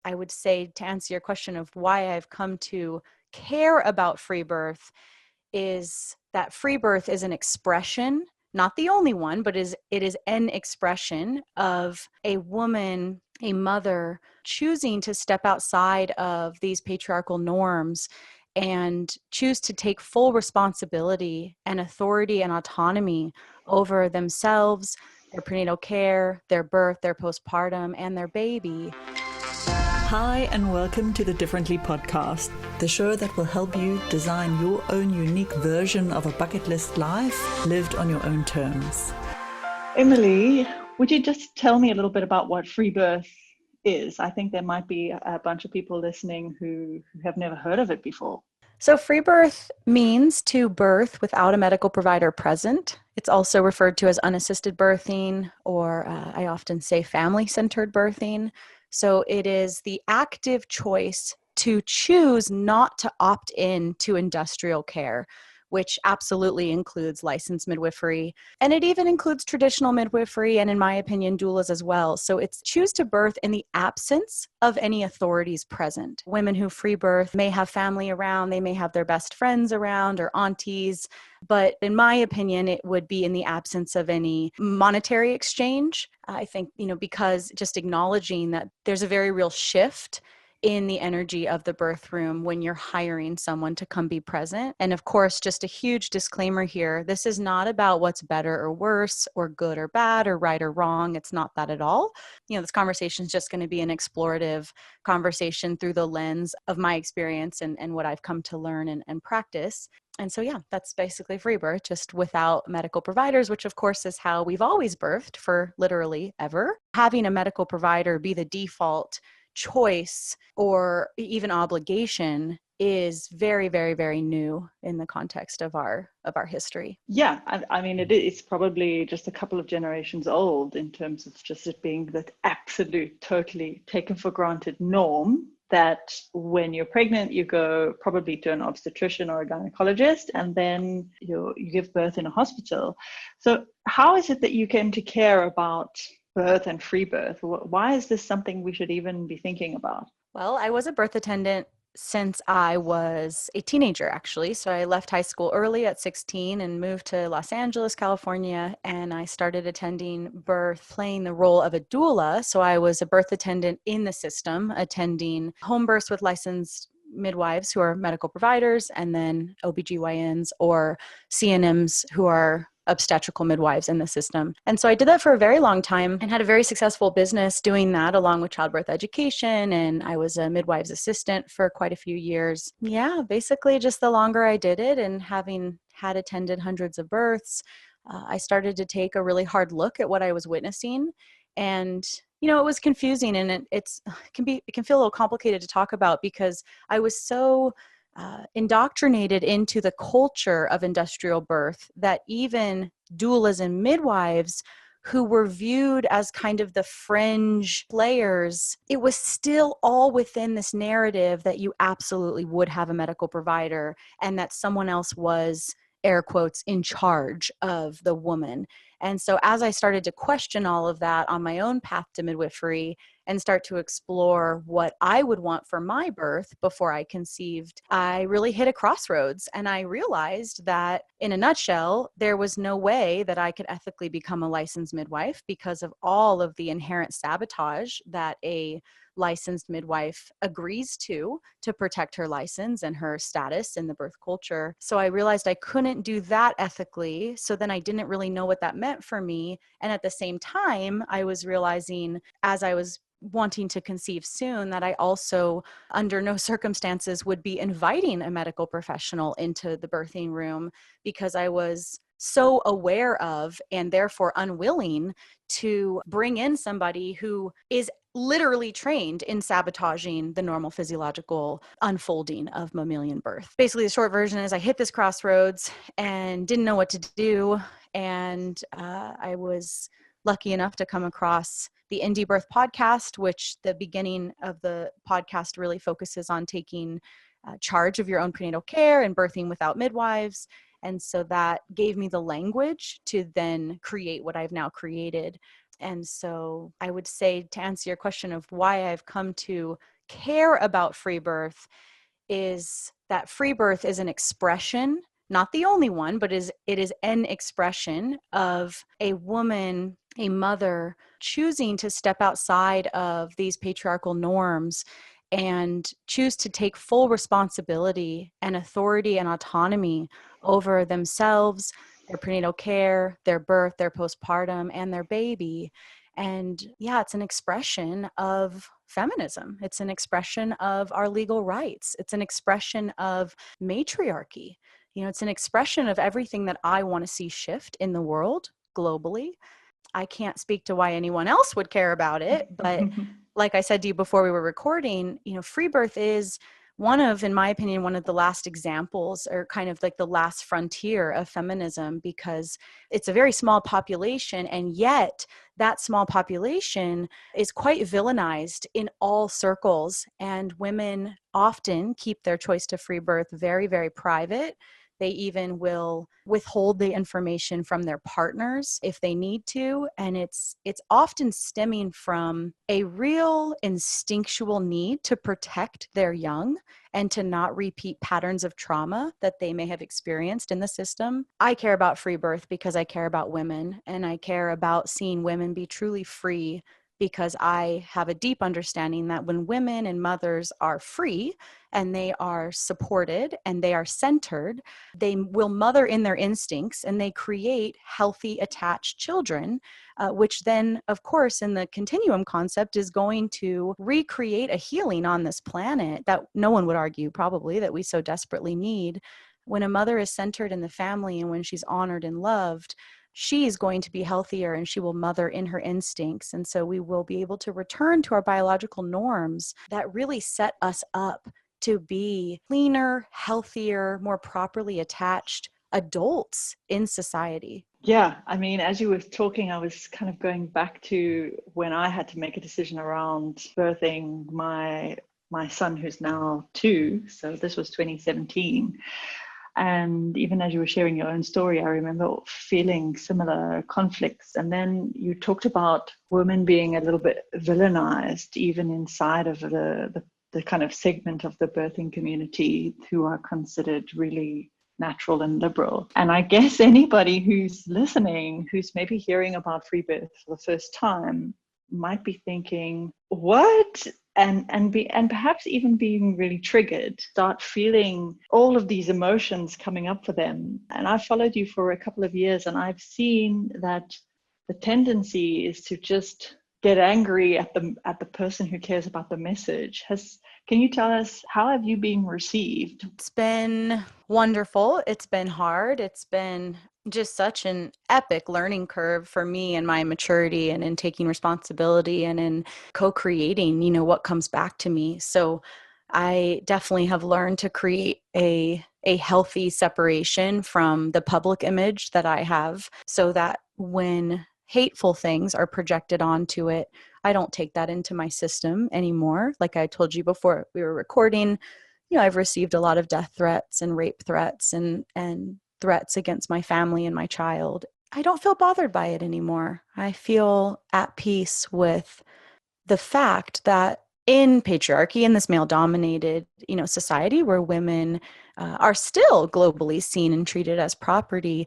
I would say, to answer your question of why I've come to care about free birth, is that free birth is an expression, not the only one, but it is an expression of a woman, a mother, choosing to step outside of these patriarchal norms and choose to take full responsibility and authority and autonomy over themselves, their prenatal care, their birth, their postpartum, and their baby. Hi, and welcome to the Differently podcast, the show that will help you design your own unique version of a bucket list life lived on your own terms. Emily, would you just tell me a little bit about what free birth is? I think there might be a bunch of people listening who have never heard of it before. So free birth means to birth without a medical provider present. It's also referred to as unassisted birthing, or I often say family-centered birthing. So it is the active choice to choose not to opt in to industrial care, which absolutely includes licensed midwifery. And it even includes traditional midwifery and, in my opinion, doulas as well. So it's choose to birth in the absence of any authorities present. Women who free birth may have family around, they may have their best friends around or aunties, but in my opinion, it would be in the absence of any monetary exchange. I think, because just acknowledging that there's a very real shift in the energy of the birth room when you're hiring someone to come be present. And of course, just a huge disclaimer here, this is not about what's better or worse or good or bad or right or wrong. It's not that at all. This conversation is just going to be an explorative conversation through the lens of my experience and what I've come to learn and practice. And so, that's basically free birth, just without medical providers, which of course is how we've always birthed for literally ever. Having a medical provider be the default choice or even obligation is very, very, very new in the context of our history. Yeah, I mean, it's probably just a couple of generations old in terms of just it being that absolute, totally taken for granted norm that when you're pregnant, you go probably to an obstetrician or a gynecologist, and then you give birth in a hospital. So how is it that you came to care about birth and free birth? Why is this something we should even be thinking about? Well, I was a birth attendant since I was a teenager, actually. So I left high school early at 16 and moved to Los Angeles, California, and I started attending birth, playing the role of a doula. So I was a birth attendant in the system, attending home births with licensed midwives who are medical providers, and then OBGYNs or CNMs who are obstetrical midwives in the system. And so I did that for a very long time and had a very successful business doing that along with childbirth education. And I was a midwife's assistant for quite a few years. Yeah, basically just the longer I did it and having had attended hundreds of births, I started to take a really hard look at what I was witnessing. And it was confusing, and it can feel a little complicated to talk about because I was so indoctrinated into the culture of industrial birth that even doulas and midwives who were viewed as kind of the fringe players, it was still all within this narrative that you absolutely would have a medical provider and that someone else was, air quotes, in charge of the woman. And so as I started to question all of that on my own path to midwifery and start to explore what I would want for my birth before I conceived, I really hit a crossroads. And I realized that in a nutshell, there was no way that I could ethically become a licensed midwife because of all of the inherent sabotage that a licensed midwife agrees to protect her license and her status in the birth culture. So I realized I couldn't do that ethically. So then I didn't really know what that meant for me. And at the same time, I was realizing as I was wanting to conceive soon that I also, under no circumstances, would be inviting a medical professional into the birthing room because I was so aware of and therefore unwilling to bring in somebody who is literally trained in sabotaging the normal physiological unfolding of mammalian birth. Basically, the short version is I hit this crossroads and didn't know what to do. And I was lucky enough to come across the Indie Birth podcast, which the beginning of the podcast really focuses on taking charge of your own prenatal care and birthing without midwives. And so that gave me the language to then create what I've now created. And so I would say, to answer your question of why I've come to care about free birth, is that free birth is an expression, not the only one, but it is an expression of a woman, a mother, choosing to step outside of these patriarchal norms and choose to take full responsibility and authority and autonomy over themselves, their prenatal care, their birth, their postpartum, and their baby. And yeah, it's an expression of feminism. It's an expression of our legal rights. It's an expression of matriarchy. It's an expression of everything that I want to see shift in the world globally. I can't speak to why anyone else would care about it, but like I said to you before we were recording, free birth is in my opinion, one of the last examples, or kind of like the last frontier of feminism, because it's a very small population, and yet that small population is quite villainized in all circles, and women often keep their choice to free birth very, very private. They even will withhold the information from their partners if they need to. And it's often stemming from a real instinctual need to protect their young and to not repeat patterns of trauma that they may have experienced in the system. I care about free birth because I care about women, and I care about seeing women be truly free, because I have a deep understanding that when women and mothers are free and they are supported and they are centered, they will mother in their instincts and they create healthy, attached children, which then, of course, in the continuum concept is going to recreate a healing on this planet that no one would argue probably that we so desperately need. When a mother is centered in the family and when she's honored and loved, she is going to be healthier and she will mother in her instincts. And so we will be able to return to our biological norms that really set us up to be cleaner, healthier, more properly attached adults in society. Yeah, I mean, as you were talking, I was kind of going back to when I had to make a decision around birthing my son, who's now 2. So this was 2017. And even as you were sharing your own story, I remember feeling similar conflicts. And then you talked about women being a little bit villainized, even inside of the kind of segment of the birthing community who are considered really natural and liberal. And I guess anybody who's listening, who's maybe hearing about free birth for the first time, might be thinking, what? And perhaps even being really triggered, start feeling all of these emotions coming up for them. And I've followed you for a couple of years, and I've seen that the tendency is to just get angry at the person who cares about the message. Can you tell us, how have you been received? It's been wonderful. It's been hard. It's been just such an epic learning curve for me and my maturity and in taking responsibility and in co-creating, what comes back to me. So I definitely have learned to create a healthy separation from the public image that I have, so that when hateful things are projected onto it, I don't take that into my system anymore. Like I told you before we were recording, I've received a lot of death threats and rape threats and threats against my family and my child. I don't feel bothered by it anymore. I feel at peace with the fact that in patriarchy, in this male-dominated, society where women are still globally seen and treated as property,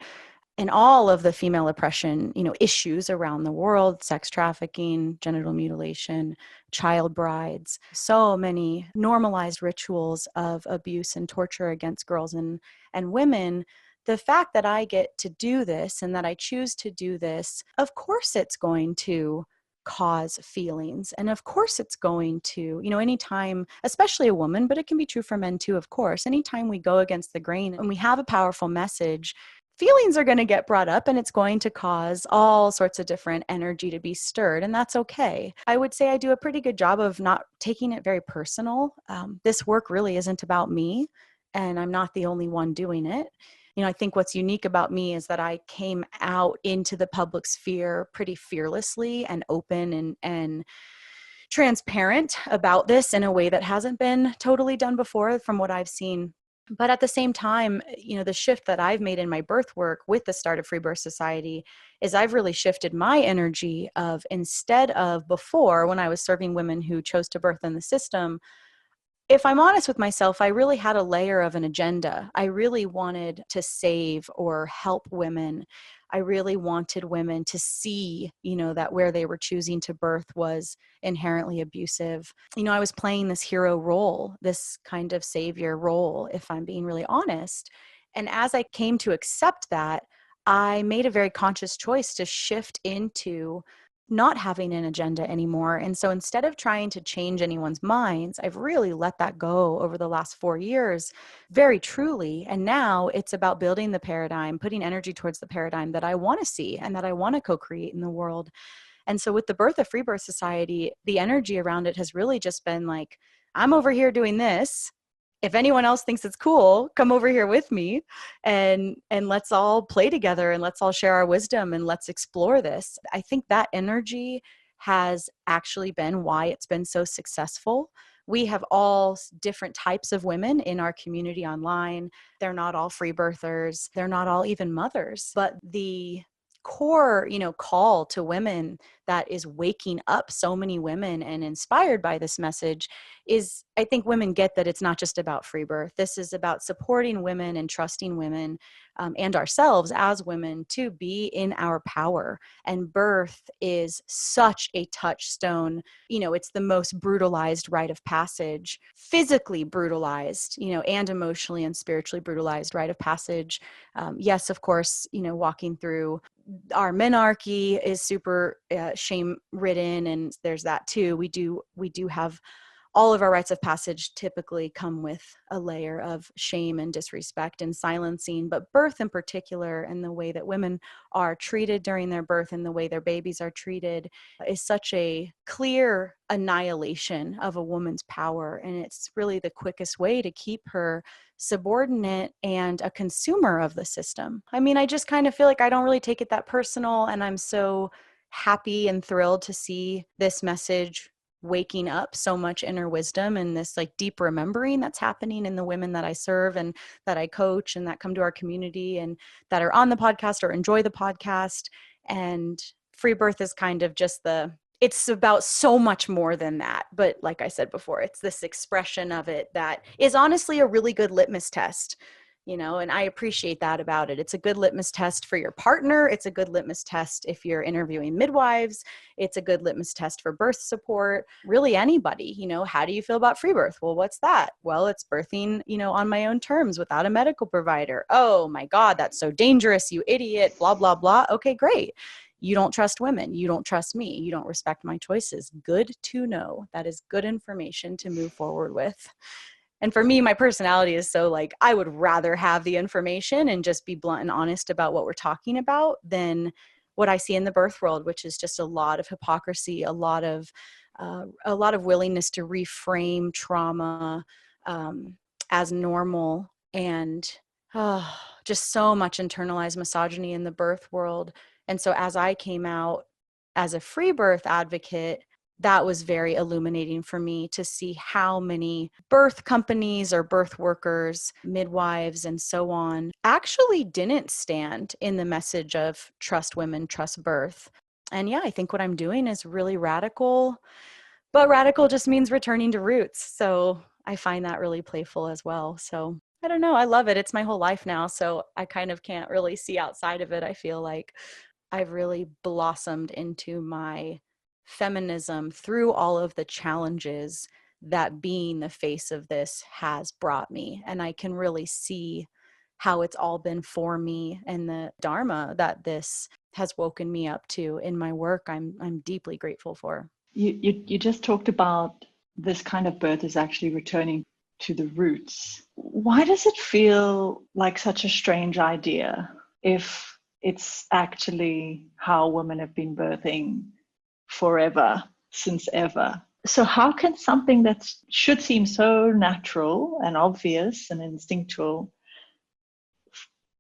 and all of the female oppression, issues around the world, sex trafficking, genital mutilation, child brides, so many normalized rituals of abuse and torture against girls and women. The fact that I get to do this and that I choose to do this, of course it's going to cause feelings. And of course it's going to, anytime, especially a woman, but it can be true for men too, of course, anytime we go against the grain and we have a powerful message, feelings are going to get brought up and it's going to cause all sorts of different energy to be stirred. And that's okay. I would say I do a pretty good job of not taking it very personal. This work really isn't about me, and I'm not the only one doing it. I think what's unique about me is that I came out into the public sphere pretty fearlessly and open and transparent about this in a way that hasn't been totally done before from what I've seen But at the same time, the shift that I've made in my birth work with the start of Free Birth Society is I've really shifted my energy of, instead of before when I was serving women who chose to birth in the system, if I'm honest with myself, I really had a layer of an agenda. I really wanted to save or help women. I really wanted women to see, that where they were choosing to birth was inherently abusive. I was playing this hero role, this kind of savior role, if I'm being really honest. And as I came to accept that, I made a very conscious choice to shift into not having an agenda anymore. And so instead of trying to change anyone's minds, I've really let that go over the last 4 years, very truly. And now it's about building the paradigm, putting energy towards the paradigm that I want to see and that I want to co-create in the world. And so with the birth of Free Birth Society, the energy around it has really just been like, I'm over here doing this. If anyone else thinks it's cool, come over here with me and let's all play together and let's all share our wisdom and let's explore this. I think that energy has actually been why it's been so successful. We have all different types of women in our community online. They're not all free birthers. They're not all even mothers, but the core, call to women that is waking up so many women and inspired by this message is, I think women get that it's not just about free birth. This is about supporting women and trusting women and ourselves as women to be in our power. And birth is such a touchstone. It's the most brutalized rite of passage, physically brutalized, and emotionally and spiritually brutalized rite of passage. Yes, of course, walking through our menarche is super shame ridden, and there's that too. We do have all of our rites of passage typically come with a layer of shame and disrespect and silencing, but birth in particular, and the way that women are treated during their birth and the way their babies are treated is such a clear annihilation of a woman's power. And it's really the quickest way to keep her subordinate and a consumer of the system. I mean, I just kind of feel like I don't really take it that personal, and I'm so happy and thrilled to see this message waking up so much inner wisdom and this like deep remembering that's happening in the women that I serve and that I coach and that come to our community and that are on the podcast or enjoy the podcast. And free birth is kind of just it's about so much more than that. But like I said before, it's this expression of it that is honestly a really good litmus test, and I appreciate that about it. It's a good litmus test for your partner. It's a good litmus test if you're interviewing midwives. It's a good litmus test for birth support. Really anybody, how do you feel about free birth? Well, what's that? Well, it's birthing, on my own terms without a medical provider. Oh my God, that's so dangerous, you idiot, blah, blah, blah. Okay, great. You don't trust women. You don't trust me. You don't respect my choices. Good to know. That is good information to move forward with. And for me, my personality is so like, I would rather have the information and just be blunt and honest about what we're talking about than what I see in the birth world, which is just a lot of hypocrisy, a lot of willingness to reframe trauma as normal, and just so much internalized misogyny in the birth world. And so as I came out as a free birth advocate, that was very illuminating for me to see how many birth companies or birth workers, midwives, and so on actually didn't stand in the message of trust women, trust birth. And yeah, I think what I'm doing is really radical, but radical just means returning to roots. So I find that really playful as well. So I don't know. I love it. It's my whole life now. So I kind of can't really see outside of it. I feel like I've really blossomed into my feminism through all of the challenges that being the face of this has brought me. And I can really see how it's all been for me and the dharma that this has woken me up to in my work. I'm deeply grateful for. You just talked about this kind of birth is actually returning to the roots. Why does it feel like such a strange idea if it's actually how women have been birthing forever, since ever? So how can something that should seem so natural and obvious and instinctual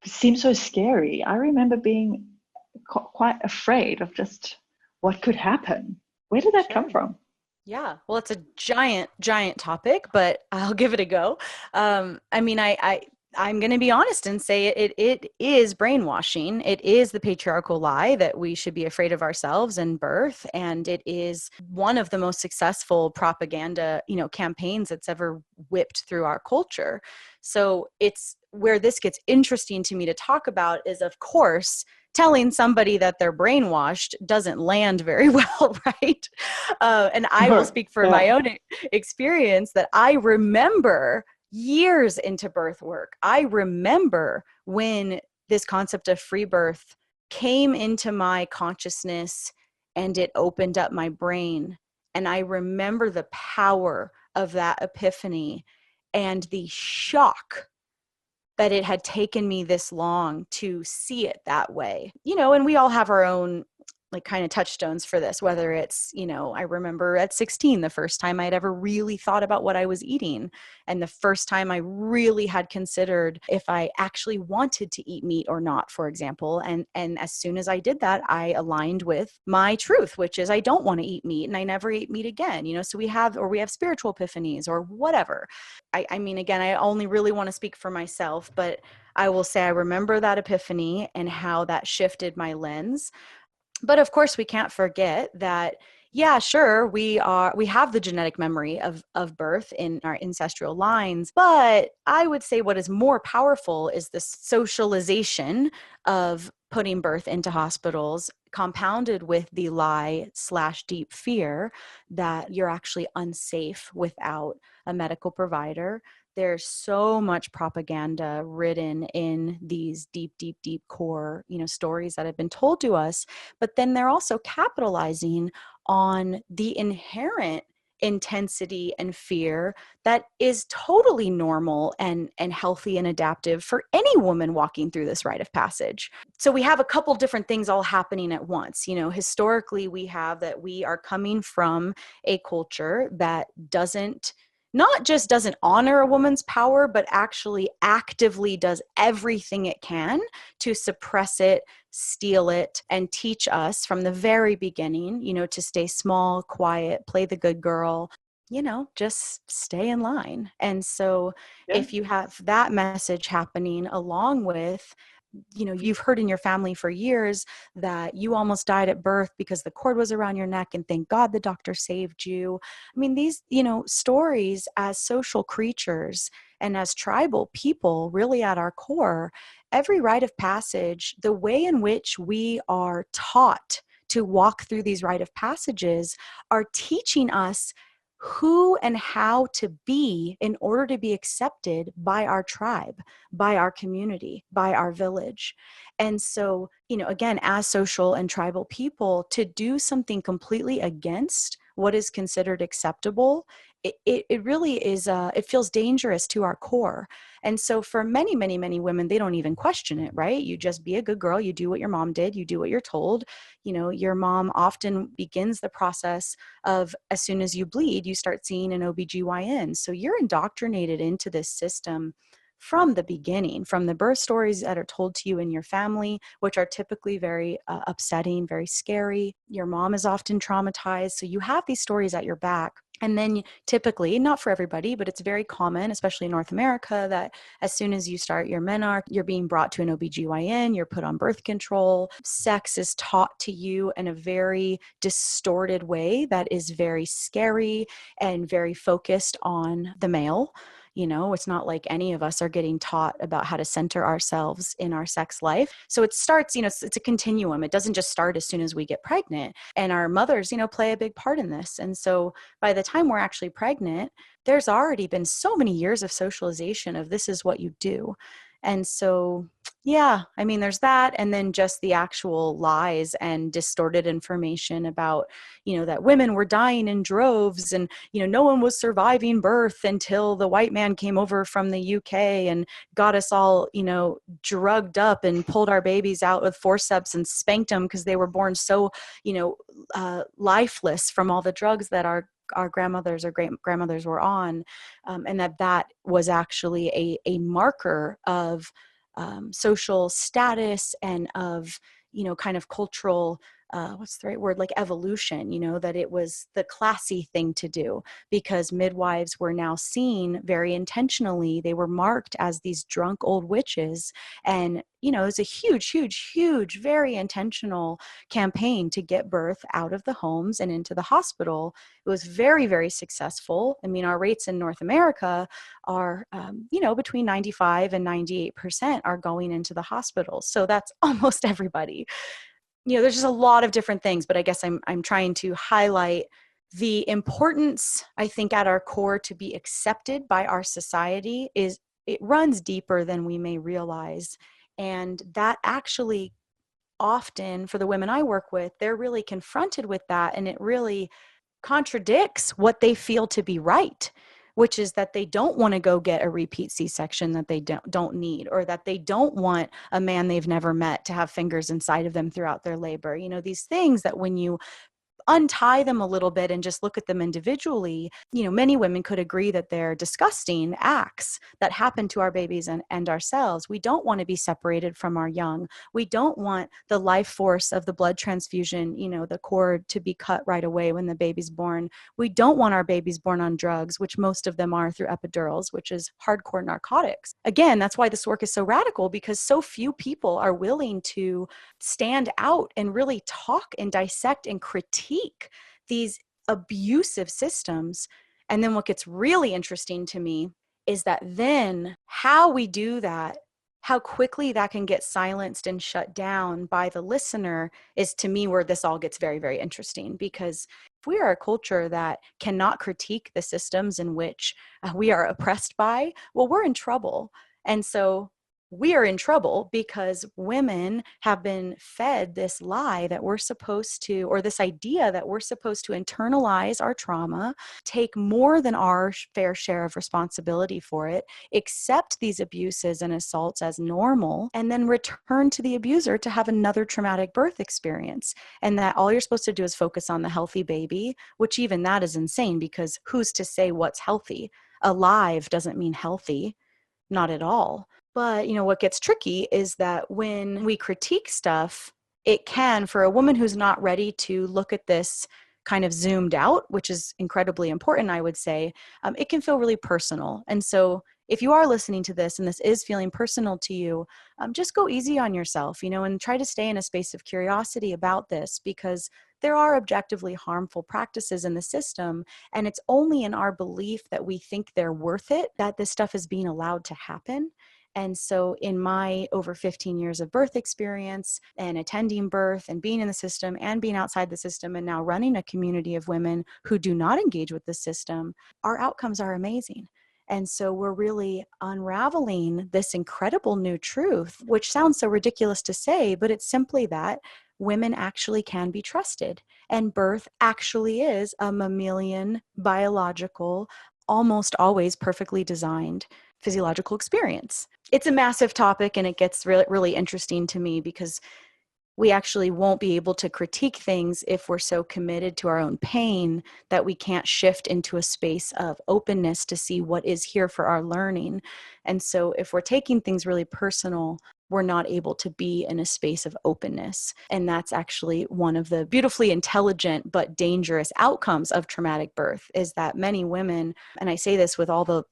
seem so scary? I remember being quite afraid of just what could happen. Where did that come from? Yeah, well, it's a giant, giant topic, but I'll give it a go. I mean, I'm going to be honest and say it is brainwashing. It is the patriarchal lie that we should be afraid of ourselves and birth, and it is one of the most successful propaganda, campaigns that's ever whipped through our culture. So it's where this gets interesting to me to talk about is, of course, telling somebody that they're brainwashed doesn't land very well, right? And I will speak for my Yeah. own experience that I remember years into birth work. I remember when this concept of free birth came into my consciousness and it opened up my brain. And I remember the power of that epiphany and the shock that it had taken me this long to see it that way. And we all have our own like kind of touchstones for this, whether it's, I remember at 16, the first time I'd ever really thought about what I was eating. And the first time I really had considered if I actually wanted to eat meat or not, for example. And as soon as I did that, I aligned with my truth, which is I don't want to eat meat and I never ate meat again. So we have spiritual epiphanies or whatever. I mean, again, I only really want to speak for myself, but I will say I remember that epiphany and how that shifted my lens. But of course, we can't forget that, yeah, sure, we have the genetic memory of birth in our ancestral lines, but I would say what is more powerful is the socialization of putting birth into hospitals, compounded with the lie slash deep fear that you're actually unsafe without a medical provider. There's so much propaganda written in these deep, deep, deep core, stories that have been told to us, but then they're also capitalizing on the inherent intensity and fear that is totally normal and healthy and adaptive for any woman walking through this rite of passage. So we have a couple different things all happening at once. Historically, we have that we are coming from a culture that not just doesn't honor a woman's power, but actually actively does everything it can to suppress it, steal it, and teach us from the very beginning, to stay small, quiet, play the good girl, just stay in line. And so Yeah. if you have that message happening along with, you've heard in your family for years that you almost died at birth because the cord was around your neck and thank God the doctor saved you. I mean, these, stories as social creatures and as tribal people, really at our core, every rite of passage, the way in which we are taught to walk through these rite of passages are teaching us who and how to be in order to be accepted by our tribe, by our community, by our village. And so, again, as social and tribal people, to do something completely against what is considered acceptable, it really is, it feels dangerous to our core. And so for many, many, many women, they don't even question it, right? You just be a good girl. You do what your mom did. You do what you're told. Your mom often begins the process of, as soon as you bleed, you start seeing an OBGYN. So you're indoctrinated into this system from the beginning, from the birth stories that are told to you in your family, which are typically very upsetting, very scary. Your mom is often traumatized. So you have these stories at your back. And then typically, not for everybody, but it's very common, especially in North America, that as soon as you start your menarche, you're being brought to an OBGYN, you're put on birth control. Sex is taught to you in a very distorted way that is very scary and very focused on the male. It's not like any of us are getting taught about how to center ourselves in our sex life. So it starts, it's a continuum. It doesn't just start as soon as we get pregnant. And our mothers, play a big part in this. And so by the time we're actually pregnant, there's already been so many years of socialization of this is what you do. And so, yeah, I mean, there's that. And then just the actual lies and distorted information about, that women were dying in droves and, no one was surviving birth until the white man came over from the UK and got us all, drugged up and pulled our babies out with forceps and spanked them because they were born so, lifeless from all the drugs that our grandmothers or great grandmothers were on, and that was actually a marker of social status and of kind of cultural what's the right word, like evolution, that it was the classy thing to do, because midwives were now seen very intentionally. They were marked as these drunk old witches. And, it was a huge, huge, huge, very intentional campaign to get birth out of the homes and into the hospital. It was very, very successful. I mean, our rates in North America are, between 95 and 98% are going into the hospitals. So that's almost everybody. There's just a lot of different things, but I guess I'm trying to highlight the importance, I think, at our core to be accepted by our society is it runs deeper than we may realize. And that actually often for the women I work with, they're really confronted with that. And it really contradicts what they feel to be right, which is that they don't want to go get a repeat C-section that they don't need, or that they don't want a man they've never met to have fingers inside of them throughout their labor. These things that when you untie them a little bit and just look at them individually, many women could agree that they're disgusting acts that happen to our babies and ourselves. We don't want to be separated from our young. We don't want the life force of the blood transfusion, the cord to be cut right away when the baby's born. We don't want our babies born on drugs, which most of them are through epidurals, which is hardcore narcotics. Again, that's why this work is so radical, because so few people are willing to stand out and really talk and dissect and critique these abusive systems. And then what gets really interesting to me is that then how we do that, how quickly that can get silenced and shut down by the listener is, to me, where this all gets very, very interesting. Because if we are a culture that cannot critique the systems in which we are oppressed by, well, we're in trouble. And so we are in trouble because women have been fed this lie that we're supposed to, or this idea that we're supposed to internalize our trauma, take more than our fair share of responsibility for it, accept these abuses and assaults as normal, and then return to the abuser to have another traumatic birth experience. And that all you're supposed to do is focus on the healthy baby, which even that is insane, because who's to say what's healthy? Alive doesn't mean healthy, not at all. But, what gets tricky is that when we critique stuff, it can, for a woman who's not ready to look at this kind of zoomed out, which is incredibly important, I would say, it can feel really personal. And so if you are listening to this and this is feeling personal to you, just go easy on yourself, and try to stay in a space of curiosity about this, because there are objectively harmful practices in the system. And it's only in our belief that we think they're worth it that this stuff is being allowed to happen. And so in my over 15 years of birth experience and attending birth and being in the system and being outside the system and now running a community of women who do not engage with the system, our outcomes are amazing. And so we're really unraveling this incredible new truth, which sounds so ridiculous to say, but it's simply that women actually can be trusted. And birth actually is a mammalian, biological, almost always perfectly designed physiological experience. It's a massive topic, and it gets really, really interesting to me, because we actually won't be able to critique things if we're so committed to our own pain that we can't shift into a space of openness to see what is here for our learning. And so if we're taking things really personal, we're not able to be in a space of openness. And that's actually one of the beautifully intelligent but dangerous outcomes of traumatic birth, is that many women, and I say this with all the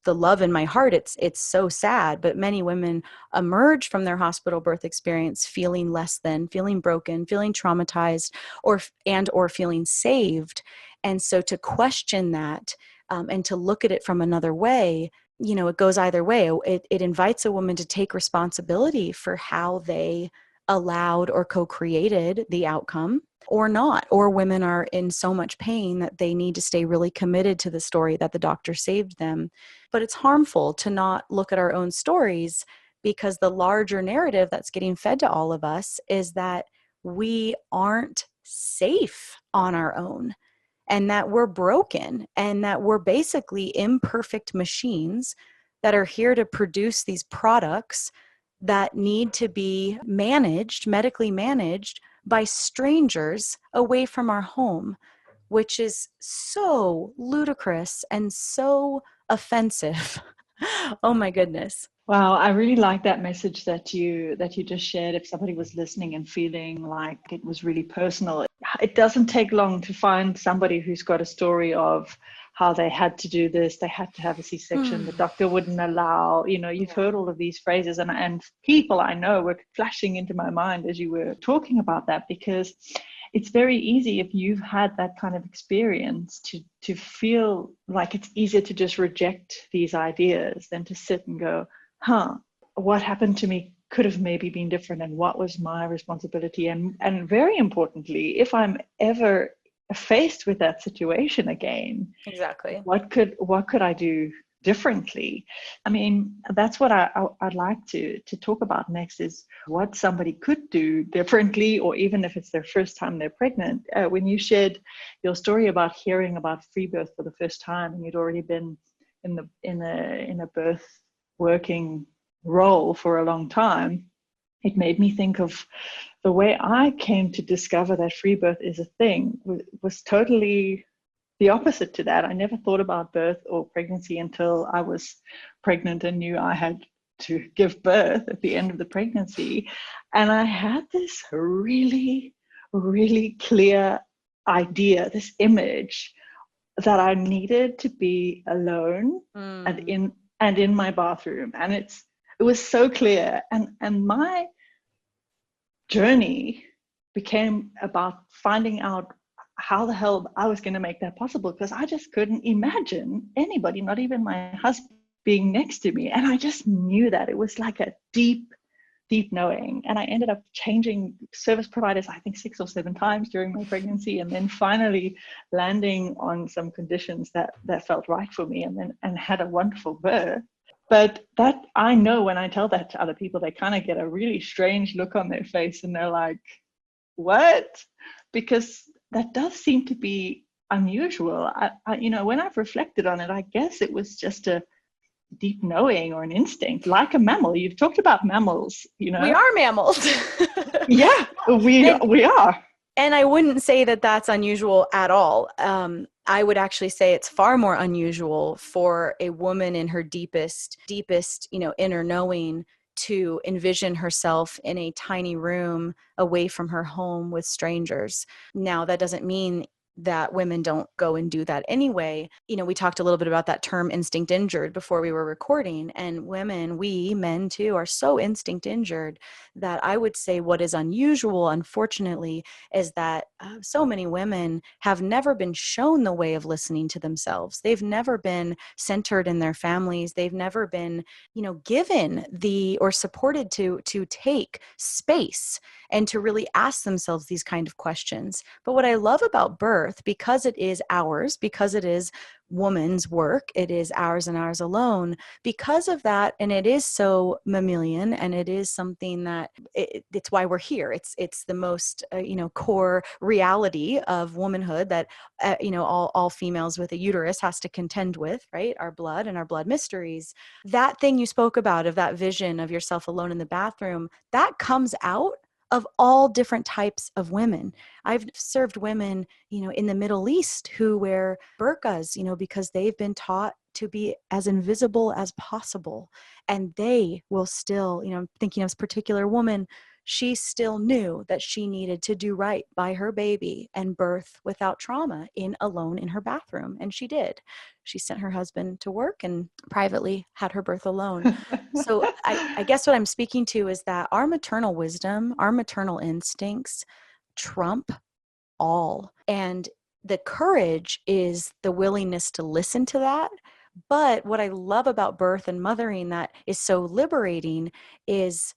love in my heart, it's so sad, but many women emerge from their hospital birth experience feeling less than, feeling broken, feeling traumatized, or feeling saved. And so to question that and to look at it from another way, it goes either way. It invites a woman to take responsibility for how they allowed or co-created the outcome, or not, or women are in so much pain that they need to stay really committed to the story that the doctor saved them. But it's harmful to not look at our own stories, because the larger narrative that's getting fed to all of us is that we aren't safe on our own, and that we're broken, and that we're basically imperfect machines that are here to produce these products that need to be managed, medically managed, by strangers away from our home, which is so ludicrous and so offensive. Oh my goodness. Wow, I really like that message that you just shared. If somebody was listening and feeling like it was really personal, it doesn't take long to find somebody who's got a story of how they had to do this, they had to have a C-section, the doctor wouldn't allow, you've Yeah. heard all of these phrases, and people I know were flashing into my mind as you were talking about that, because it's very easy if you've had that kind of experience to feel like it's easier to just reject these ideas than to sit and go, what happened to me could have maybe been different, and what was my responsibility, and very importantly, if I'm ever faced with that situation again, Exactly. what could I do differently? I mean, that's what I'd like to talk about next, is what somebody could do differently, or even if it's their first time they're pregnant. When you shared your story about hearing about free birth for the first time, and you'd already been in a birth working role for a long time, it made me think of the way I came to discover that free birth is a thing was totally the opposite to that. I never thought about birth or pregnancy until I was pregnant and knew I had to give birth at the end of the pregnancy. And I had this really, really clear idea, this image that I needed to be alone and Mm. in my bathroom. And it was so clear. And my journey became about finding out how the hell I was going to make that possible, because I just couldn't imagine anybody, not even my husband, being next to me. And I just knew that it was like a deep, deep knowing. And I ended up changing service providers, I think 6 or 7 times during my pregnancy, and then finally landing on some conditions that felt right for me, and had a wonderful birth. But that, I know when I tell that to other people, they kind of get a really strange look on their face, and they're like, what? Because that does seem to be unusual. When I've reflected on it, I guess it was just a deep knowing or an instinct, like a mammal. You've talked about mammals, We are mammals. Yeah, and we are. and I wouldn't say that that's unusual at all. I would actually say it's far more unusual for a woman in her deepest, inner knowing to envision herself in a tiny room away from her home with strangers. Now, that doesn't mean that women don't go and do that anyway. We talked a little bit about that term instinct injured before we were recording, and women, men too, are so instinct injured that I would say what is unusual, unfortunately, is that so many women have never been shown the way of listening to themselves. They've never been centered in their families. They've never been, given the or supported to take space and to really ask themselves these kind of questions. But what I love about birth, because it is ours, because it is woman's work, it is ours and ours alone, because of that, and it is so mammalian, and it is something that it's why we're here. It's the most core reality of womanhood that all females with a uterus has to contend with, right? Our blood and our blood mysteries. That thing you spoke about, of that vision of yourself alone in the bathroom, that comes out of all different types of women. I've served women, in the Middle East who wear burqas, because they've been taught to be as invisible as possible. And they will still, thinking of this particular woman, she still knew that she needed to do right by her baby and birth without trauma alone in her bathroom. And she did. She sent her husband to work and privately had her birth alone. So I guess what I'm speaking to is that our maternal wisdom, our maternal instincts trump all. And the courage is the willingness to listen to that. But what I love about birth and mothering that is so liberating is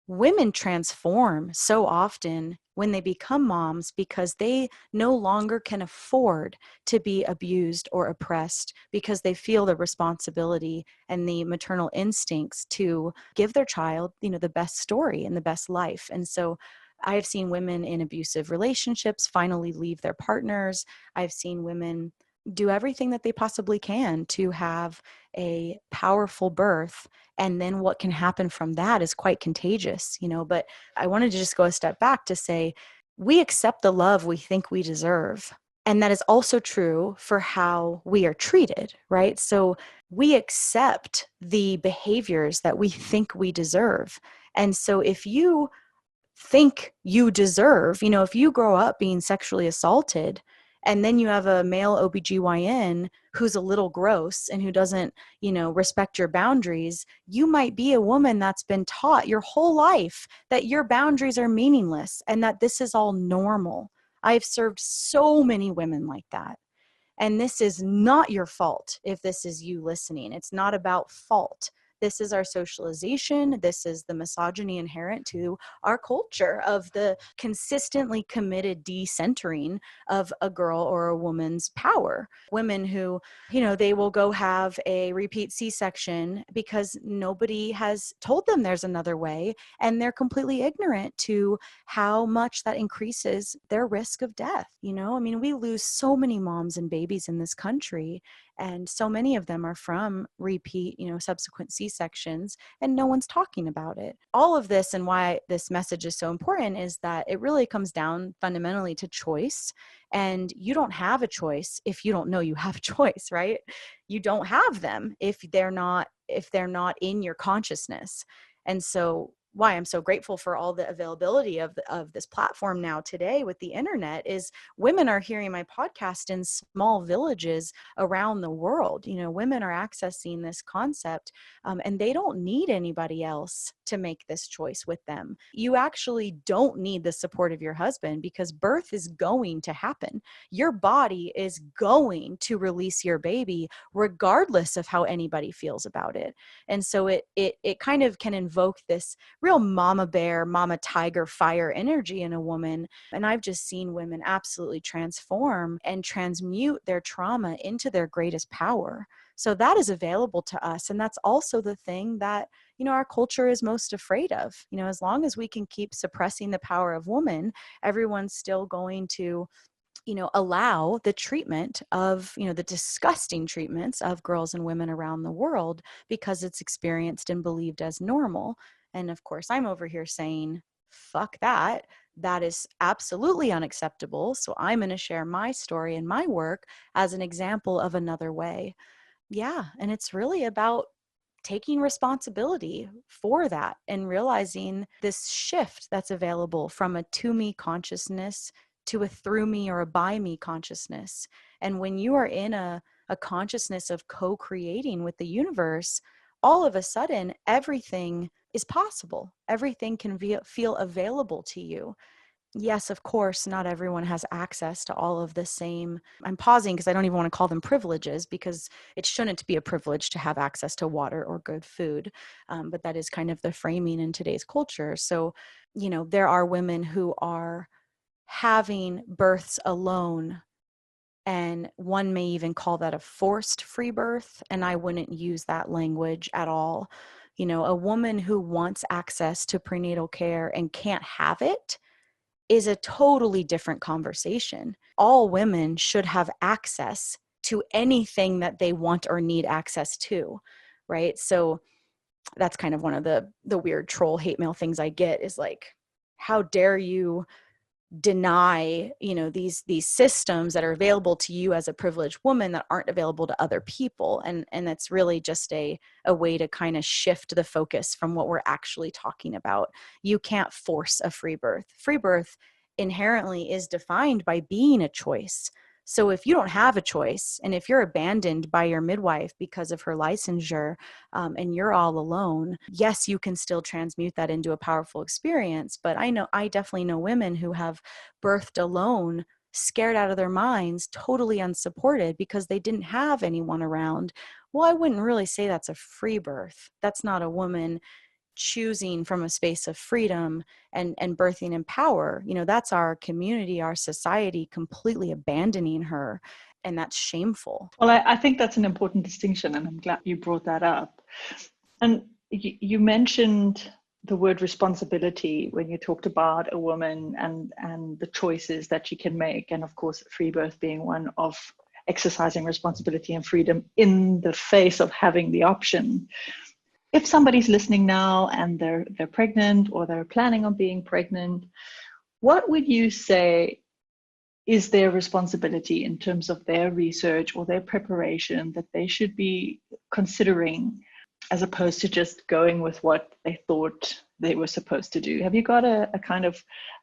women transform so often when they become moms, because they no longer can afford to be abused or oppressed, because they feel the responsibility and the maternal instincts to give their child, the best story and the best life. And so I have seen women in abusive relationships finally leave their partners. I've seen women do everything that they possibly can to have a powerful birth, and then what can happen from that is quite contagious. But I wanted to just go a step back to say we accept the love we think we deserve, and that is also true for how we are treated, right? So we accept the behaviors that we think we deserve. And so if you think you deserve, if you grow up being sexually assaulted and then you have a male OBGYN who's a little gross and who doesn't, respect your boundaries, you might be a woman that's been taught your whole life that your boundaries are meaningless and that this is all normal. I've served so many women like that. And this is not your fault if this is you listening. It's not about fault. This is our socialization. This is the misogyny inherent to our culture of the consistently committed decentering of a girl or a woman's power. Women who, they will go have a repeat C-section because nobody has told them there's another way, and they're completely ignorant to how much that increases their risk of death. We lose so many moms and babies in this country, and so many of them are from repeat, subsequent C-sections, and no one's talking about it. All of this, and why this message is so important, is that it really comes down fundamentally to choice. And you don't have a choice if you don't know you have a choice, right? You don't have them if they're not in your consciousness. And so why I'm so grateful for all the availability of this platform now today with the internet is women are hearing my podcast in small villages around the world. Women are accessing this concept, and they don't need anybody else to make this choice with them. You actually don't need the support of your husband, because birth is going to happen. Your body is going to release your baby regardless of how anybody feels about it. And so it kind of can invoke this real mama bear, mama tiger fire energy in a woman. And I've just seen women absolutely transform and transmute their trauma into their greatest power. So that is available to us. And that's also the thing that, our culture is most afraid of. As long as we can keep suppressing the power of woman, everyone's still going to allow the treatment of, the disgusting treatments of girls and women around the world, because it's experienced and believed as normal. And of course, I'm over here saying, fuck that. That is absolutely unacceptable. So I'm going to share my story and my work as an example of another way. Yeah. And it's really about taking responsibility for that and realizing this shift that's available from a to me consciousness to a through me or a by me consciousness. And when you are in a consciousness of co-creating with the universe, all of a sudden, everything is possible. Everything can feel available to you. Yes, of course, not everyone has access to all of the same. I'm pausing because I don't even want to call them privileges, because it shouldn't be a privilege to have access to water or good food. But that is kind of the framing in today's culture. So, there are women who are having births alone, and one may even call that a forced free birth. And I wouldn't use that language at all. A woman who wants access to prenatal care and can't have it is a totally different conversation. All women should have access to anything that they want or need access to, right? So that's kind of one of the weird troll hate mail things I get, is like, how dare you deny, these systems that are available to you as a privileged woman that aren't available to other people. And that's really just a way to kind of shift the focus from what we're actually talking about. You can't force a free birth. Free birth inherently is defined by being a choice. So if you don't have a choice, and if you're abandoned by your midwife because of her licensure, and you're all alone, yes, you can still transmute that into a powerful experience. But I definitely know women who have birthed alone, scared out of their minds, totally unsupported because they didn't have anyone around. Well, I wouldn't really say that's a free birth. That's not a woman choosing from a space of freedom and birthing in power. That's our community, our society completely abandoning her. And that's shameful. Well, I think that's an important distinction, and I'm glad you brought that up. And you mentioned the word responsibility when you talked about a woman and the choices that she can make. And of course, free birth being one of exercising responsibility and freedom in the face of having the option. If somebody's listening now and they're pregnant, or they're planning on being pregnant, what would you say is their responsibility in terms of their research or their preparation that they should be considering, as opposed to just going with what they thought they were supposed to do? Have you got a kind of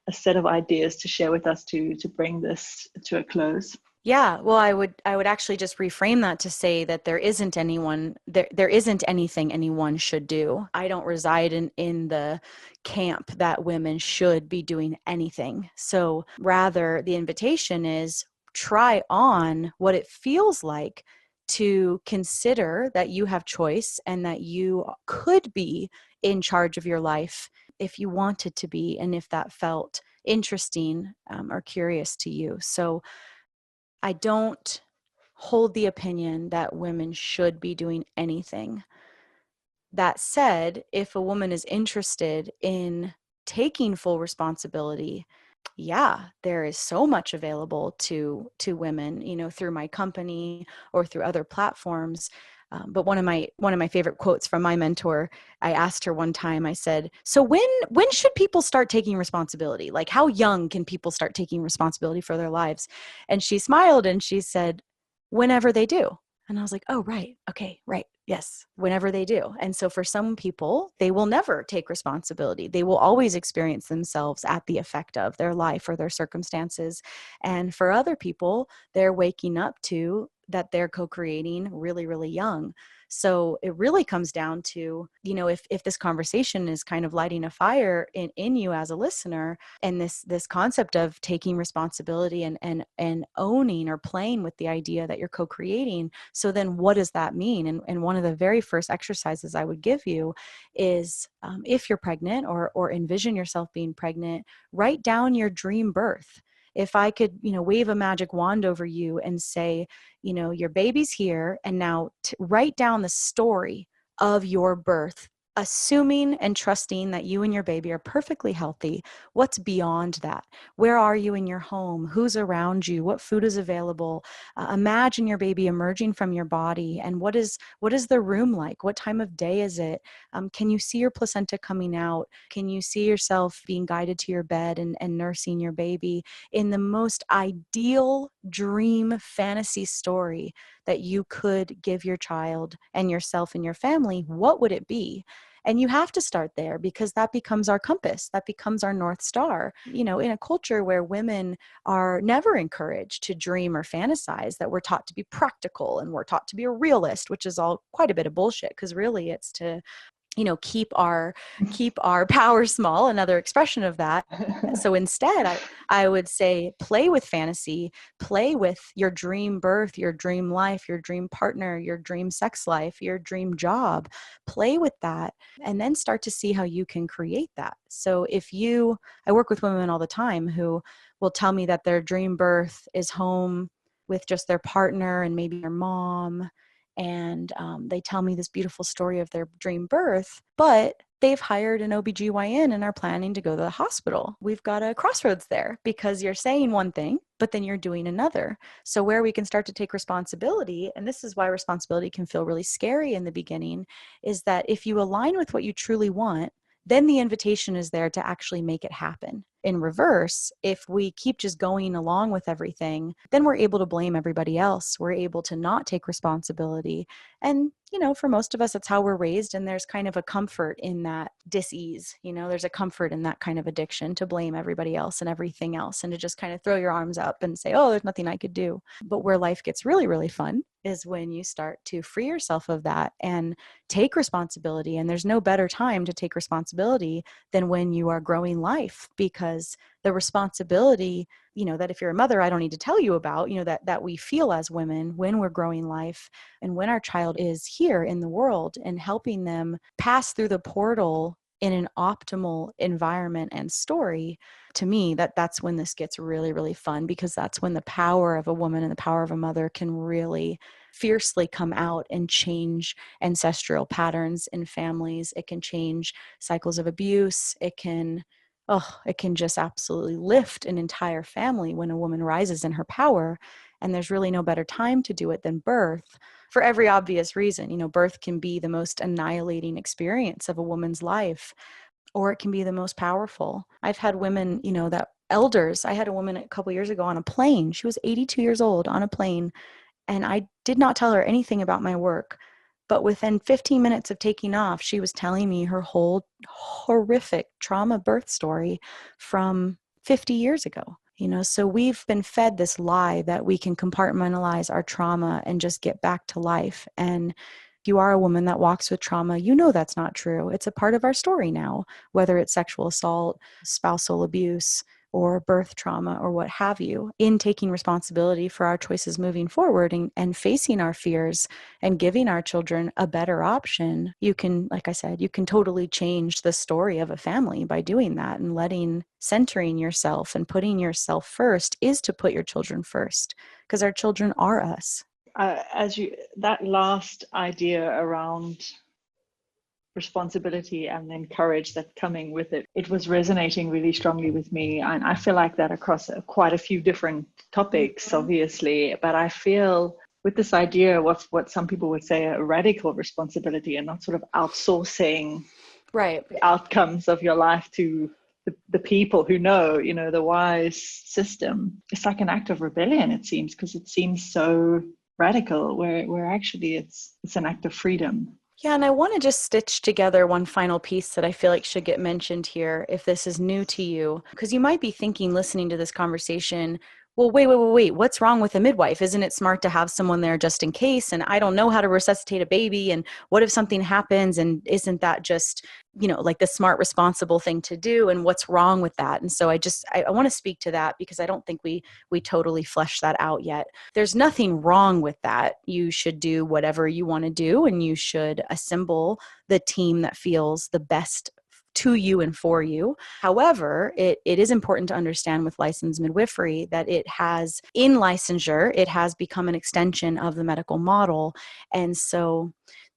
a set of ideas to share with us to bring this to a close? Yeah, well, I would actually just reframe that to say that there isn't anything anyone should do. I don't reside in the camp that women should be doing anything. So rather, the invitation is try on what it feels like to consider that you have choice and that you could be in charge of your life if you wanted to be, and if that felt interesting or curious to you. So I don't hold the opinion that women should be doing anything. That said, if a woman is interested in taking full responsibility, yeah, there is so much available to women, through my company or through other platforms. But one of my favorite quotes from my mentor, I asked her one time, I said, "So when should people start taking responsibility? Like, how young can people start taking responsibility for their lives?" And she smiled and she said, "Whenever they do." And I was like, "Oh, right. Okay, right. Yes, whenever they do." And so for some people, they will never take responsibility. They will always experience themselves at the effect of their life or their circumstances. And for other people, they're waking up to that they're co-creating really, really young. So it really comes down to, if this conversation is kind of lighting a fire in you as a listener, and this concept of taking responsibility and owning or playing with the idea that you're co-creating. So then what does that mean? And one of the very first exercises I would give you is, if you're pregnant or envision yourself being pregnant, write down your dream birth. If I could, wave a magic wand over you and say, your baby's here, and now write down the story of your birth, assuming and trusting that you and your baby are perfectly healthy. What's beyond that? Where are you in your home? Who's around you? What food is available? Imagine your baby emerging from your body, and what is the room like? What time of day is it? Can you see your placenta coming out? Can you see yourself being guided to your bed and nursing your baby in the most ideal dream fantasy story that you could give your child and yourself and your family? What would it be? And you have to start there, because that becomes our compass, that becomes our North Star. In a culture where women are never encouraged to dream or fantasize, that we're taught to be practical and we're taught to be a realist, which is all quite a bit of bullshit, because really it's to keep our power small. Another expression of that. So instead, I would say, play with fantasy, play with your dream birth, your dream life, your dream partner, your dream sex life, your dream job. Play with that, and then start to see how you can create that. So I work with women all the time who will tell me that their dream birth is home with just their partner and maybe their mom, and they tell me this beautiful story of their dream birth, but they've hired an OBGYN and are planning to go to the hospital. We've got a crossroads there, because you're saying one thing, but then you're doing another. So where we can start to take responsibility, and this is why responsibility can feel really scary in the beginning, is that if you align with what you truly want, then the invitation is there to actually make it happen. In reverse, if we keep just going along with everything, then we're able to blame everybody else. We're able to not take responsibility. And, for most of us, it's how we're raised. And there's kind of a comfort in that dis-ease. There's a comfort in that kind of addiction to blame everybody else and everything else, and to just kind of throw your arms up and say, oh, there's nothing I could do. But where life gets really, really fun is when you start to free yourself of that and take responsibility. And there's no better time to take responsibility than when you are growing life, because the responsibility, that if you're a mother, I don't need to tell you about, that we feel as women when we're growing life, and when our child is here in the world, and helping them pass through the portal in an optimal environment and story. To me, that's when this gets really, really fun, because that's when the power of a woman and the power of a mother can really fiercely come out and change ancestral patterns in families. It can change cycles of abuse. It can just absolutely lift an entire family when a woman rises in her power. And there's really no better time to do it than birth, for every obvious reason. Birth can be the most annihilating experience of a woman's life, or it can be the most powerful. I've had women, that elders. I had a woman a couple years ago on a plane. She was 82 years old on a plane, and I did not tell her anything about my work. But within 15 minutes of taking off, she was telling me her whole horrific trauma birth story from 50 years ago. So we've been fed this lie that we can compartmentalize our trauma and just get back to life. And if you are a woman that walks with trauma, that's not true. It's a part of our story now, whether it's sexual assault, spousal abuse, or birth trauma, or what have you. In taking responsibility for our choices moving forward and facing our fears and giving our children a better option, you can, like I said, you can totally change the story of a family by doing that. And centering yourself and putting yourself first is to put your children first, because our children are us. That last idea around responsibility and then courage that's coming with it, it was resonating really strongly with me. And I feel like that across quite a few different topics, obviously, but I feel with this idea of what some people would say a radical responsibility, and not sort of outsourcing right the outcomes of your life to the people who know, the wise system. It's like an act of rebellion, it seems, because it seems so radical, where actually it's an act of freedom. Yeah, and I want to just stitch together one final piece that I feel like should get mentioned here if this is new to you, because you might be thinking, listening to this conversation, well, wait, what's wrong with a midwife? Isn't it smart to have someone there just in case? And I don't know how to resuscitate a baby. And what if something happens? And isn't that just, like the smart, responsible thing to do? And what's wrong with that? And so I want to speak to that, because I don't think we totally fleshed that out yet. There's nothing wrong with that. You should do whatever you want to do, and you should assemble the team that feels the best to you and for you. However, it is important to understand with licensed midwifery that it has, in licensure, it has become an extension of the medical model. And so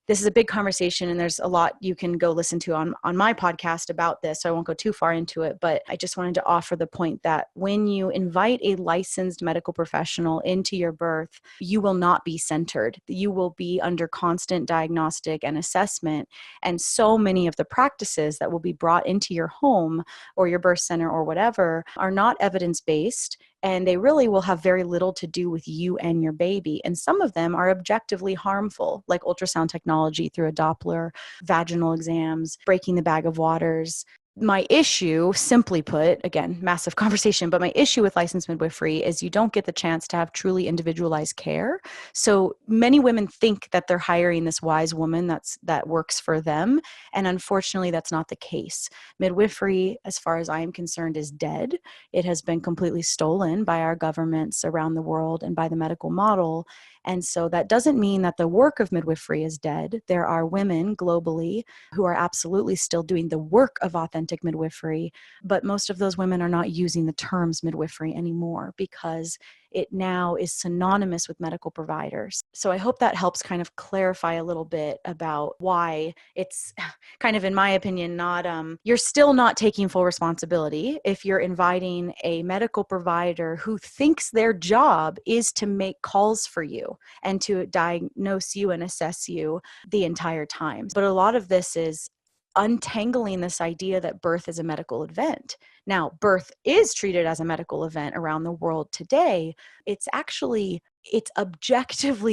this is a big conversation, and there's a lot you can go listen to on my podcast about this, so I won't go too far into it, but I just wanted to offer the point that when you invite a licensed medical professional into your birth, you will not be centered. You will be under constant diagnostic and assessment, and so many of the practices that will be brought into your home or your birth center or whatever are not evidence-based, and they really will have very little to do with you and your baby. And some of them are objectively harmful, like ultrasound technology through a Doppler, vaginal exams, breaking the bag of waters. My issue, simply put, again, massive conversation, but my issue with licensed midwifery is you don't get the chance to have truly individualized care. So many women think that they're hiring this wise woman that works for them. And unfortunately, that's not the case. Midwifery, as far as I am concerned, is dead. It has been completely stolen by our governments around the world and by the medical model. And so that doesn't mean that the work of midwifery is dead. There are women globally who are absolutely still doing the work of authentic midwifery, but most of those women are not using the terms midwifery anymore because it now is synonymous with medical providers. So I hope that helps kind of clarify a little bit about why it's kind of, in my opinion, not, you're still not taking full responsibility if you're inviting a medical provider who thinks their job is to make calls for you and to diagnose you and assess you the entire time. But a lot of this is untangling this idea that birth is a medical event. Now, birth is treated as a medical event around the world today. It's objectively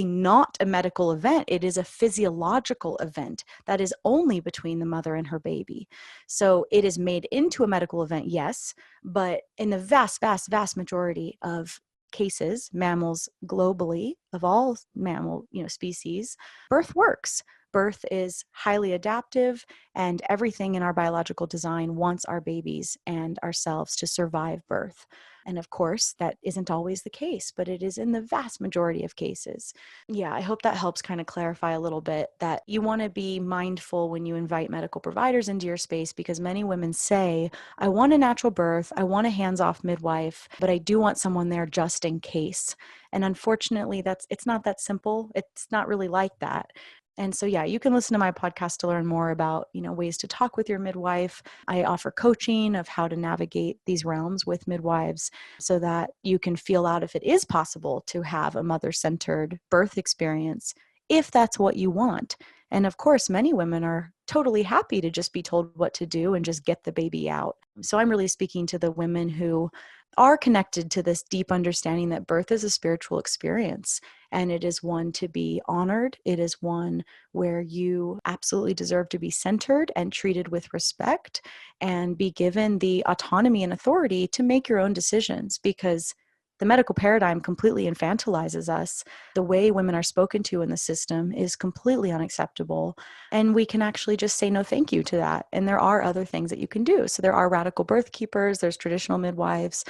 not a medical event. It is a physiological event that is only between the mother and her baby. So it is made into a medical event, yes, but in the vast, vast, vast majority of cases, mammals globally, of all mammal species, birth works. Birth is highly adaptive, and everything in our biological design wants our babies and ourselves to survive birth. And of course, that isn't always the case, but it is in the vast majority of cases. Yeah, I hope that helps kind of clarify a little bit that you want to be mindful when you invite medical providers into your space, because many women say, I want a natural birth, I want a hands-off midwife, but I do want someone there just in case. And unfortunately, it's not that simple. It's not really like that. And so, yeah, you can listen to my podcast to learn more about, ways to talk with your midwife. I offer coaching of how to navigate these realms with midwives so that you can feel out if it is possible to have a mother-centered birth experience, if that's what you want. And of course, many women are totally happy to just be told what to do and just get the baby out. So I'm really speaking to the women who are connected to this deep understanding that birth is a spiritual experience, and it is one to be honored. It is one where you absolutely deserve to be centered and treated with respect and be given the autonomy and authority to make your own decisions, because the medical paradigm completely infantilizes us. The way women are spoken to in the system is completely unacceptable. And we can actually just say no thank you to that. And there are other things that you can do. So there are radical birth keepers, there's traditional midwives.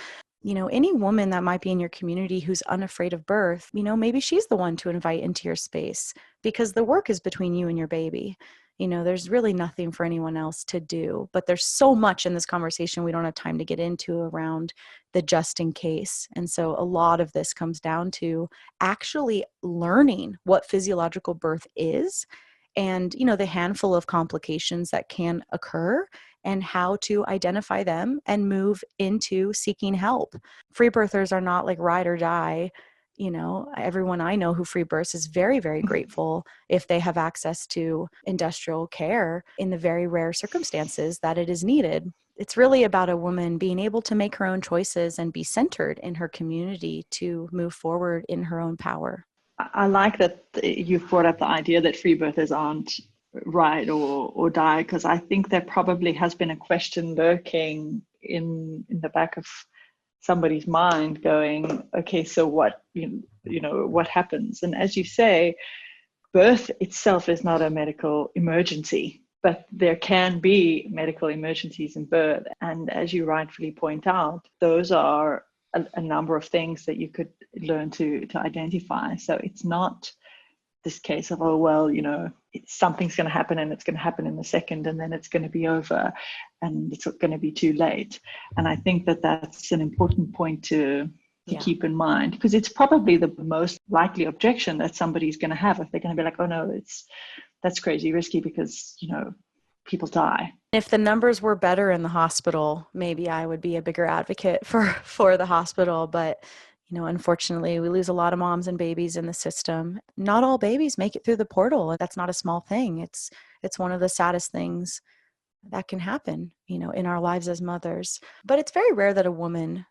Any woman that might be in your community who's unafraid of birth, maybe she's the one to invite into your space, because the work is between you and your baby. There's really nothing for anyone else to do, but there's so much in this conversation we don't have time to get into around the just in case. And so a lot of this comes down to actually learning what physiological birth is, and the handful of complications that can occur, and how to identify them and move into seeking help. Free birthers are not like ride or die. Everyone I know who free births is very, very grateful if they have access to industrial care in the very rare circumstances that it is needed. It's really about a woman being able to make her own choices and be centered in her community to move forward in her own power. I like that you've brought up the idea that free birthers aren't ride or die, because I think there probably has been a question lurking in the back of somebody's mind going, okay, so what, what happens? And as you say, birth itself is not a medical emergency, but there can be medical emergencies in birth. And as you rightfully point out, those are a number of things that you could learn to identify. So it's not this case of, oh, well, something's going to happen and it's going to happen in a second and then it's going to be over and it's going to be too late. And I think that that's an important point to keep in mind, because it's probably the most likely objection that somebody's going to have if they're going to be like, oh no, that's crazy risky because, people die. If the numbers were better in the hospital, maybe I would be a bigger advocate for the hospital. But unfortunately, we lose a lot of moms and babies in the system. Not all babies make it through the portal. That's not a small thing. It's one of the saddest things that can happen, in our lives as mothers. But it's very rare that a woman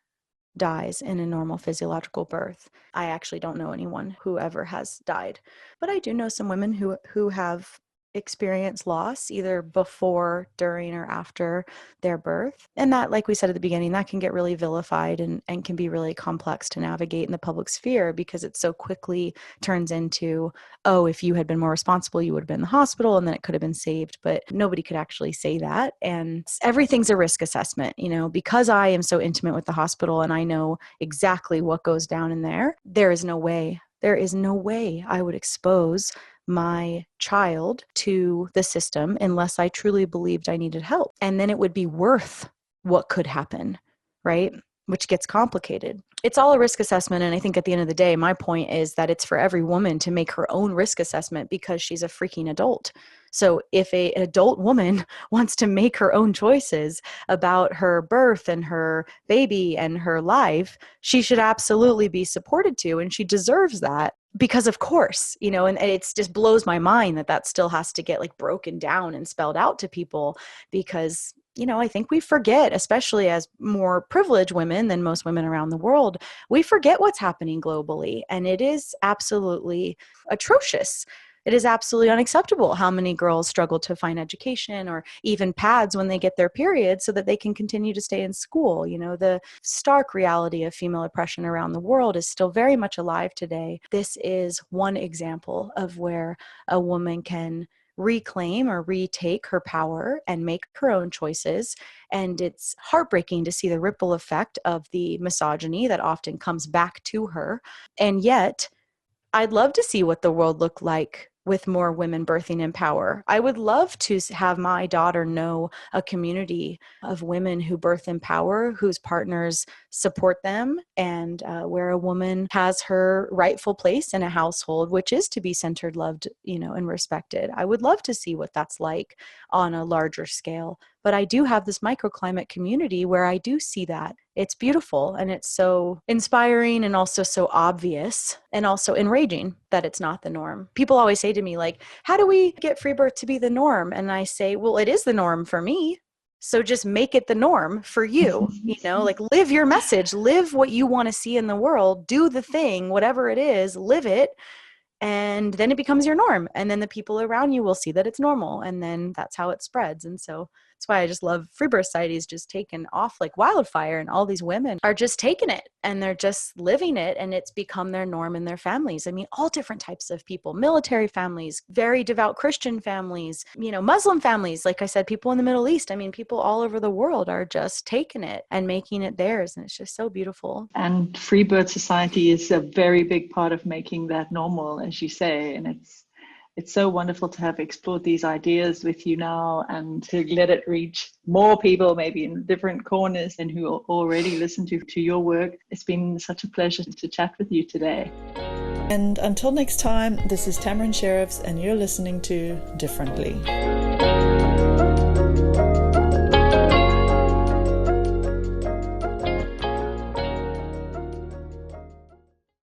dies in a normal physiological birth. I actually don't know anyone who ever has died. But I do know some women who have experience loss either before, during, or after their birth. And that, like we said at the beginning, that can get really vilified and can be really complex to navigate in the public sphere, because it so quickly turns into, oh, if you had been more responsible, you would have been in the hospital and then it could have been saved. But nobody could actually say that. And everything's a risk assessment, because I am so intimate with the hospital and I know exactly what goes down in there. There is no way I would expose my child to the system unless I truly believed I needed help. And then it would be worth what could happen, right? Which gets complicated. It's all a risk assessment. And I think at the end of the day, my point is that it's for every woman to make her own risk assessment, because she's a freaking adult. So if an adult woman wants to make her own choices about her birth and her baby and her life, she should absolutely be supported to, and she deserves that. Because of course, and it just blows my mind that still has to get like broken down and spelled out to people, because I think we forget, especially as more privileged women than most women around the world, we forget what's happening globally. And it is absolutely atrocious. It is absolutely unacceptable how many girls struggle to find education or even pads when they get their period so that they can continue to stay in school. The stark reality of female oppression around the world is still very much alive today. This is one example of where a woman can reclaim or retake her power and make her own choices. And it's heartbreaking to see the ripple effect of the misogyny that often comes back to her. And yet, I'd love to see what the world looked like with more women birthing in power. I would love to have my daughter know a community of women who birth in power, whose partners support them, and where a woman has her rightful place in a household, which is to be centered, loved, and respected. I would love to see what that's like on a larger scale. But I do have this microclimate community where I do see that. It's beautiful and it's so inspiring and also so obvious and also enraging that it's not the norm. People always say to me, like, how do we get free birth to be the norm? And I say, well, it is the norm for me. So just make it the norm for you, like live your message, live what you want to see in the world, do the thing, whatever it is, live it. And then it becomes your norm. And then the people around you will see that it's normal. And then that's how it spreads. And so that's why I just love Free Birth Society's just taken off like wildfire. And all these women are just taking it and they're just living it. And it's become their norm in their families. I mean, all different types of people, military families, very devout Christian families, Muslim families. Like I said, people in the Middle East. I mean, people all over the world are just taking it and making it theirs. And it's just so beautiful. And Free Birth Society is a very big part of making that normal, as you say. And it's so wonderful to have explored these ideas with you now and to let it reach more people, maybe in different corners, and who already listen to your work. It's been such a pleasure to chat with you today. And until next time, this is Tamron Sheriffs, and you're listening to Differently.